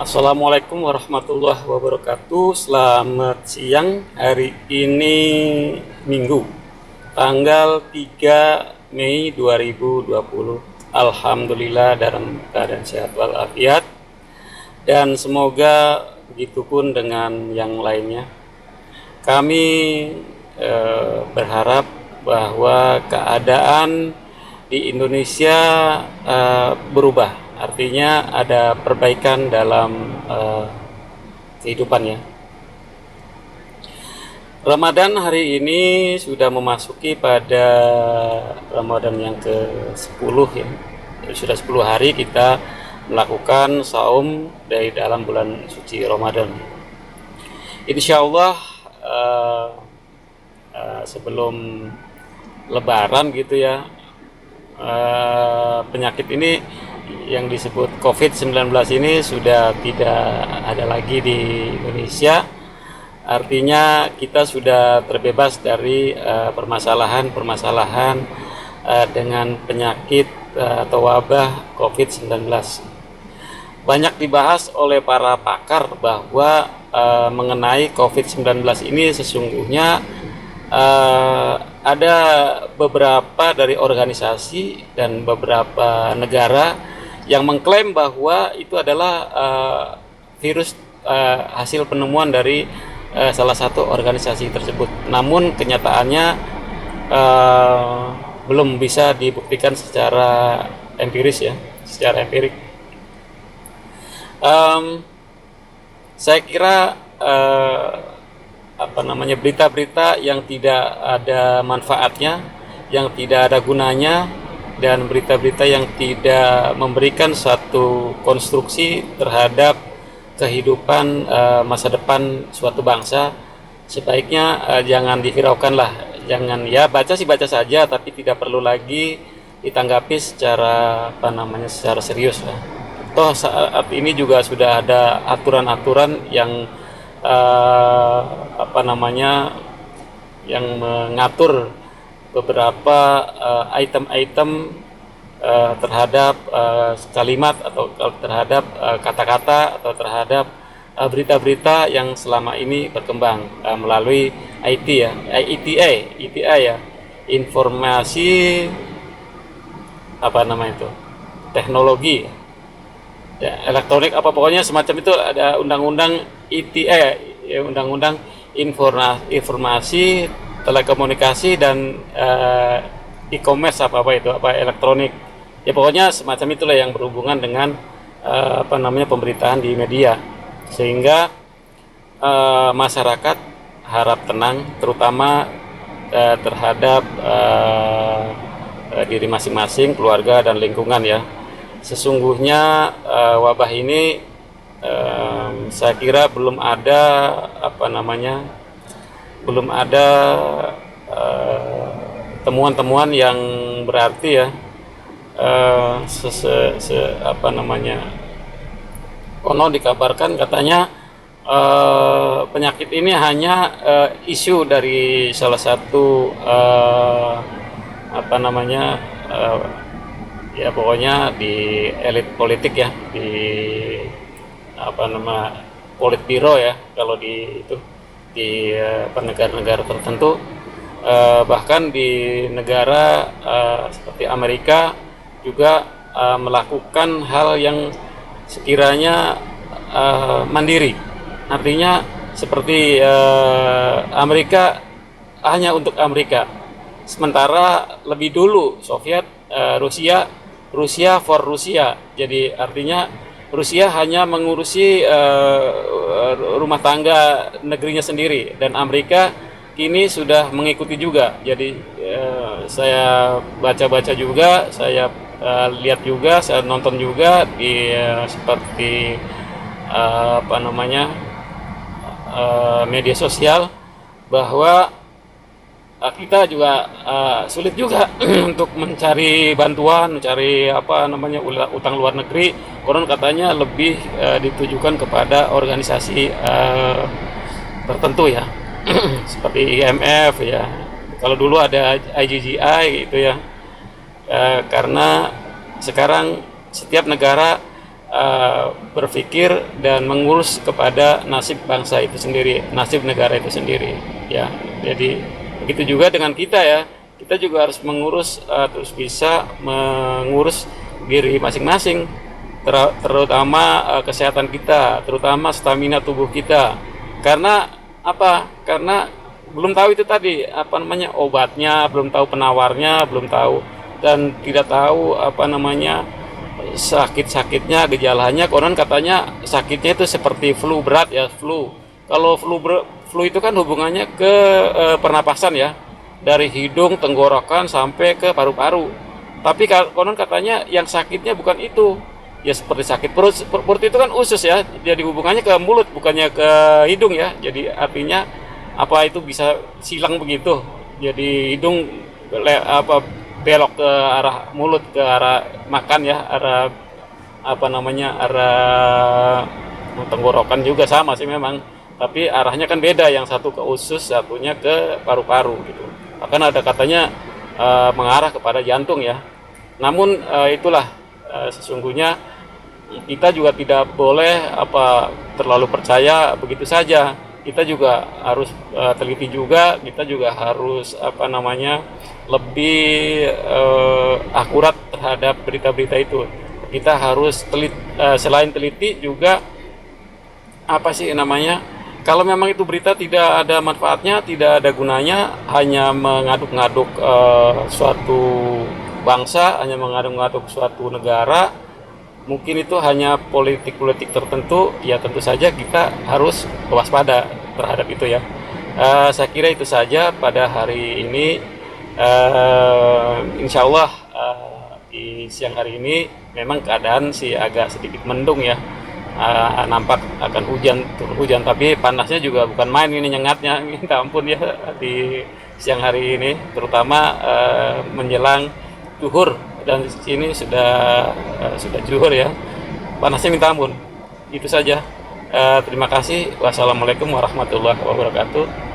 Assalamualaikum warahmatullahi wabarakatuh. Selamat siang. Hari ini Minggu, tanggal 3 Mei 2020. Alhamdulillah dalam keadaan sehat walafiat, dan semoga begitupun dengan yang lainnya. Kami berharap bahwa keadaan di Indonesia berubah, artinya ada perbaikan dalam kehidupannya. Ramadan hari ini sudah memasuki pada Ramadan yang ke-10 ya. Sudah 10 hari kita melakukan saum dari dalam bulan suci Ramadan. Insya Allah sebelum Lebaran gitu ya, penyakit ini yang disebut COVID-19 ini sudah tidak ada lagi di Indonesia. Artinya kita sudah terbebas dari permasalahan-permasalahan dengan penyakit atau wabah COVID-19. Banyak dibahas oleh para pakar bahwa mengenai COVID-19 ini sesungguhnya ada beberapa dari organisasi dan beberapa negara yang mengklaim bahwa itu adalah virus hasil penemuan dari salah satu organisasi tersebut. Namun kenyataannya belum bisa dibuktikan secara empiris ya, secara empirik. Saya kira berita-berita yang tidak ada manfaatnya, yang tidak ada gunanya, dan berita-berita yang tidak memberikan suatu konstruksi terhadap kehidupan masa depan suatu bangsa, sebaiknya jangan dihiraukan lah. Jangan, ya baca sih baca saja, tapi tidak perlu lagi ditanggapi secara serius lah. Toh saat ini juga sudah ada aturan-aturan yang yang mengatur beberapa item-item terhadap kalimat atau terhadap kata-kata atau terhadap berita-berita yang selama ini berkembang melalui ETA ya, informasi teknologi ya, elektronik pokoknya semacam itu. Ada undang-undang ETA ya, undang-undang informasi telekomunikasi dan e-commerce elektronik ya, pokoknya semacam itulah yang berhubungan dengan pemberitaan di media, sehingga masyarakat harap tenang, terutama terhadap diri masing-masing, keluarga dan lingkungan ya. Sesungguhnya wabah ini saya kira belum ada temuan-temuan yang berarti ya. Konon dikabarkan katanya penyakit ini hanya isu dari salah satu ya pokoknya di elit politik ya, di politbiro ya kalau di negara-negara tertentu, bahkan di negara seperti Amerika juga melakukan hal yang sekiranya mandiri. Artinya seperti Amerika hanya untuk Amerika, sementara lebih dulu Soviet, Rusia for Rusia. Jadi artinya Rusia hanya mengurusi rumah tangga negerinya sendiri, dan Amerika kini sudah mengikuti juga. Jadi saya baca-baca juga, saya lihat juga, saya nonton juga di seperti media sosial, bahwa kita juga sulit juga untuk mencari bantuan, mencari utang luar negeri. Konon katanya lebih ditujukan kepada organisasi tertentu ya, seperti IMF ya. Kalau dulu ada IGGI gitu ya, karena sekarang setiap negara berpikir dan mengurus kepada nasib bangsa itu sendiri, nasib negara itu sendiri. Ya, jadi begitu juga dengan kita ya. Kita juga harus mengurus terus bisa mengurus diri masing-masing, terutama kesehatan kita, terutama stamina tubuh kita. Karena apa? Karena belum tahu itu tadi apa namanya obatnya, belum tahu penawarnya, belum tahu dan tidak tahu apa namanya sakit-sakitnya, gejalanya. Konon katanya sakitnya itu seperti flu berat ya, flu. Kalau flu itu kan hubungannya ke pernapasan ya, dari hidung, tenggorokan sampai ke paru-paru. Tapi konon katanya yang sakitnya bukan itu. Ya seperti sakit perut, perut itu kan usus ya, jadi hubungannya ke mulut bukannya ke hidung ya. Jadi artinya apa itu bisa silang begitu. Jadi hidung belok ke arah mulut, ke arah makan ya, arah apa namanya arah tenggorokan juga sama sih memang, tapi arahnya kan beda, yang satu ke usus, satunya ke paru-paru gitu. Bahkan ada katanya mengarah kepada jantung ya. Namun itulah sesungguhnya kita juga tidak boleh terlalu percaya begitu saja. Kita juga harus teliti juga, kita juga harus lebih akurat terhadap berita-berita itu. Kita harus selain teliti juga kalau memang itu berita tidak ada manfaatnya, tidak ada gunanya, hanya mengaduk-ngaduk suatu bangsa, hanya mengaduk-ngaduk suatu negara, mungkin itu hanya politik-politik tertentu, ya tentu saja kita harus waspada terhadap itu ya. Saya kira itu saja pada hari ini. Insya Allah di siang hari ini memang keadaan sih agak sedikit mendung ya. Nampak akan turun hujan, tapi panasnya juga bukan main ini, nyengatnya minta ampun ya di siang hari ini, terutama menjelang zuhur, dan di sini sudah zuhur ya, panasnya minta ampun. Itu saja. Terima kasih. Wassalamualaikum warahmatullahi wabarakatuh.